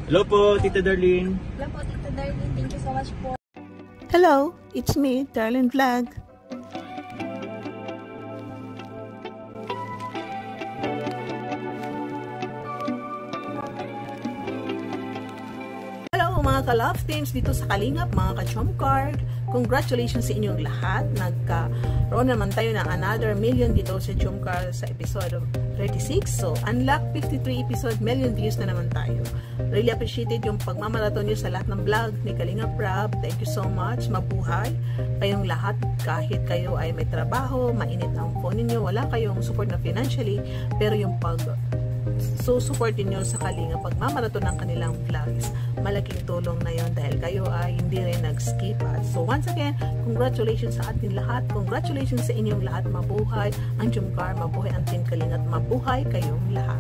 Hello po, Tita Darlene. Hello po, Tita Darlene. Thank you so much po. Hello, it's me, Darlene Vlog. Hello mga ka-love teams dito sa Kalingap, mga ka-chomcar. Congratulations sa inyong lahat. Nagkaroon naman tayo ng another million dito sa Chomcar sa episode 36. So, unlock 53 episode, million views na naman tayo. Really appreciated yung pagmamarathon nyo sa lahat ng vlog ni Kalingap Rab. Thank you so much. Mabuhay kayong lahat. Kahit kayo ay may trabaho, mainit ang phone ninyo, wala kayong support na financially, pero yung supportin nyo sa Kalingap pagmamarathon ng kanilang vlogs, malaking tulong na yon dahil kayo ay hindi rin nag-skip. So once again, congratulations sa atin lahat. Congratulations sa inyong lahat. Mabuhay ang Chomcar, mabuhay ang Team Kalingap, mabuhay kayong lahat.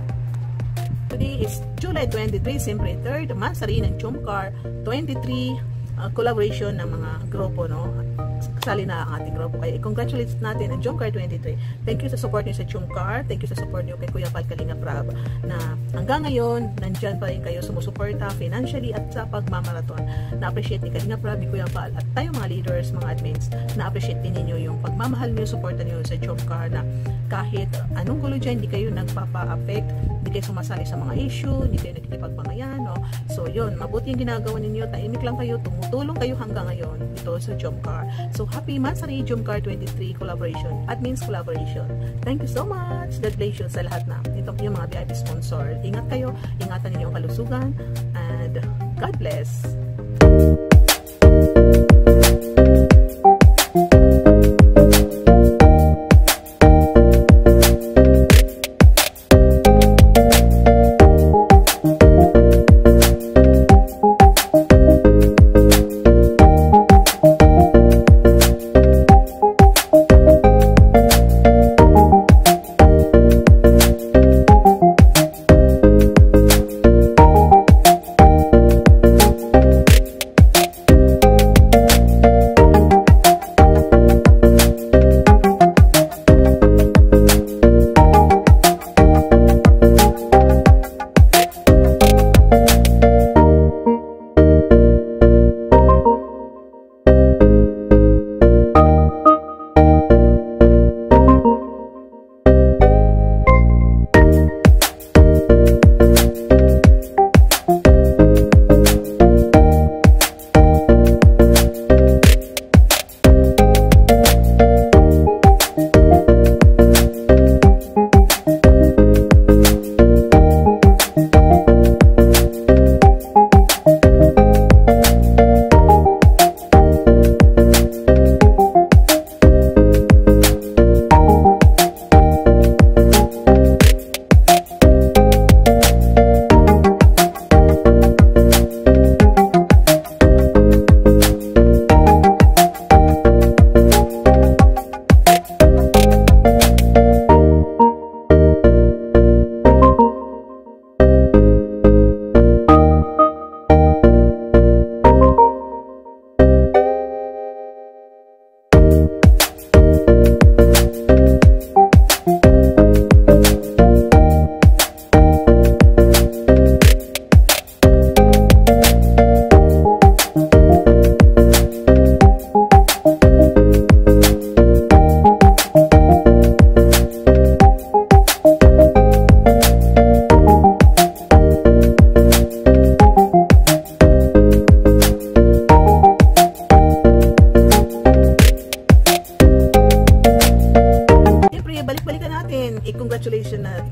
Today is July 23, siyempre 3rd Mansari ng Chomcar 23 collaboration ng mga grupo, no? Kasali na ang ating grupo. Kaya congratulate natin ang Chomcar 23. Thank you sa support niyo sa Chomcar. Thank you sa support niyo kay Kuya Val Kalingap Rab na hanggang ngayon nandyan pa rin kayo sumusuporta financially at sa pagmamarathon. Na-appreciate ni Kalingap Rab, ni Kuya Val at tayo mga leaders, mga admins, na-appreciate din ninyo yung pagmamahal niyo, suporta niyo sa Chomcar na kahit anong gulo dyan, hindi kayo nagpapa-affect, hindi kayo sumasali sa mga issue, hindi kayo nakikipagbangayan, no? So yun, mabuti yung ginagawa ninyo, tahimik lang kayo, tumutulong kayo hanggang ngayon dito sa Chomcar. So happy Mansari Chomcar 23 collaboration, admins collaboration. Thank you so much. God bless you sa lahat na ito yung mga VIP sponsor. Ingat kayo, ingatan ninyo ang kalusugan, and God bless.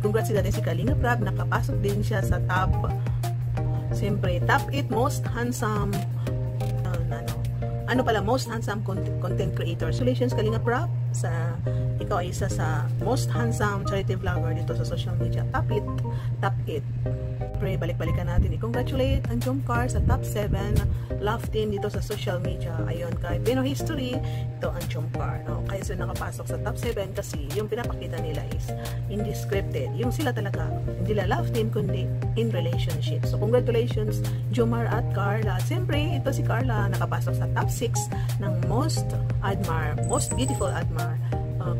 Congrats natin si Kalingap Rab, nakapasok din siya sa top 8 most handsome most handsome content creator. Congratulations Kalingap Rab, ikaw ay isa sa most handsome charity vlogger dito sa social media. Top 8. Pre, balik-balikan natin. I-congratulate ang Chomcar sa top 7 love team dito sa social media. Ayun, kay Pinoy History, ito ang Chomcar. No? Kaya sila nakapasok sa top 7 kasi yung pinapakita nila is hindi scripted. Yung sila talaga, hindi la love team, kundi in relationship. So, congratulations, Jomar at Carla. Siyempre, ito si Carla, nakapasok sa top 6 ng most beautiful Admar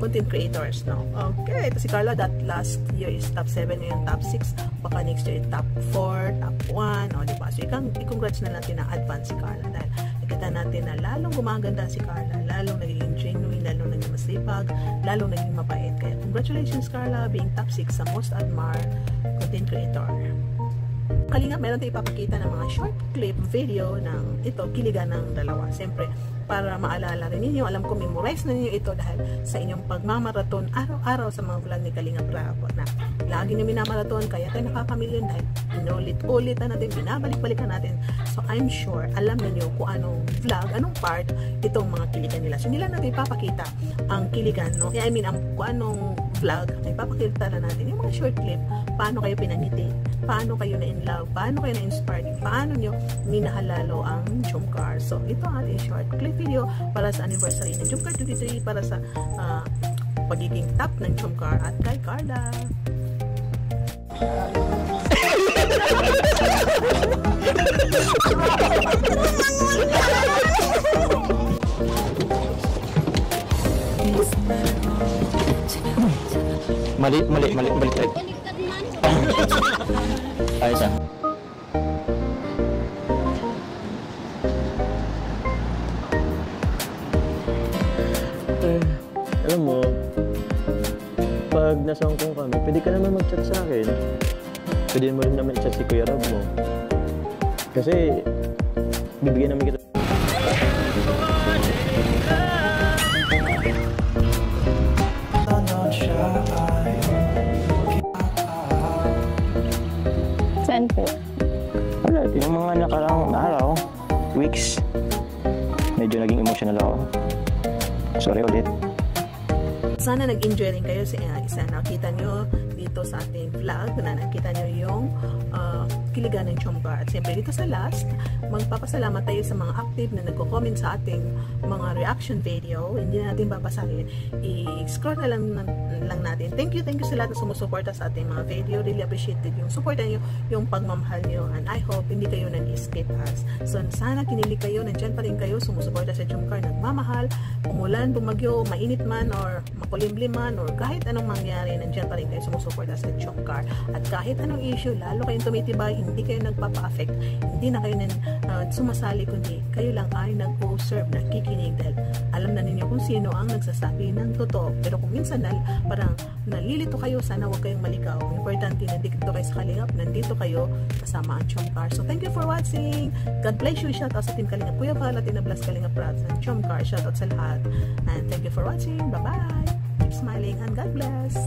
content creators, no? Okay, ito si Carla, that last year is top 7, ngayon top 6, baka next year top 4, top 1, no? Diba? i-congrats na natin ang advance si Carla dahil nakita natin na lalong gumaganda si Carla, lalong naging genuine, lalong naging masipag, lalong naging mabait. Kaya congratulations Carla, being top 6 sa most admired content creator. Kalingap, meron tayo ipapakita ng mga short clip video ng ito, kiligan ng dalawa. Siyempre, para maalala rin ninyo, alam ko memorize na ninyo ito dahil sa inyong pagmamaraton araw-araw sa mga vlog ni Kalingap Bravo na lagi nyo minamaraton, kaya tayo nakakamilyon dahil inulit-ulit na natin, binabalik-balikan natin. So I'm sure, alam niyo kung anong vlog, anong part itong mga kiligan nila. So nila natin ipapakita ang kiligan, no? I mean, kung anong vlog, ipapakita na natin yung mga short clip, paano kayo pinangiti, paano kayo na in love, paano kayo na inspired, paano nyo minahalalo ang Jomcar. So ito ang ating short clip video para sa anniversary ng Jomcar 23, para sa pagiging top ng Jomcar at kay Carla. Mali, balik. Ayos ah. Alam mo, pag nasa Hong Kong kami, pwede ka naman mag-chat sa akin. Pwede mo rin naman i-chat si Kuya Rob mo. Kasi, bibigyan naman kita. Saan po? Wala, yung mga nakaraang araw, weeks, medyo naging emotional ako. Sorry ulit. Sana nag-enjoy rin kayo sa isa. Nakita nyo dito sa ating vlog na nakita nyo yung kiligan ng Jomcar. At siyempre dito sa last, magpapasalamat tayo sa mga active na nagko-comment sa ating mga reaction video. Hindi na natin babasahin. I-scroll na lang natin. Thank you sa lahat na sumusuporta sa ating mga video. Really appreciated yung support nyo, yung pagmamahal nyo. And I hope hindi kayo nag-escape us. So sana kinilig kayo, nandyan pa rin kayo, sumusuporta sa Jomcar, nagmamahal, umulan, bumagyo, mainit man, or makulimlim man, or kahit anong mangyari, nandyan pa rin kayo sumusuporta sa Jomcar. At kahit anong issue, lalo kayong tumitibay, hindi kayo nagpapa-affect, hindi na kayo sumasali, kundi kayo lang ay nag-observe, nakikinig dahil alam na ninyo kung sino ang nagsasabi ng totoo. Pero kung minsan parang nalilito kayo, sana huwag kayong maligaw. Importante, nandito kayo sa Kalingap, nandito kayo kasama ang Jomcar. So thank you for watching. God bless you. Shout out sa Team Kalingap Kuya Val at Inablas Kalingap Brats and Jomcar. Shout out sa lahat. And thank you for watching. Bye-bye. Keep smiling and God bless.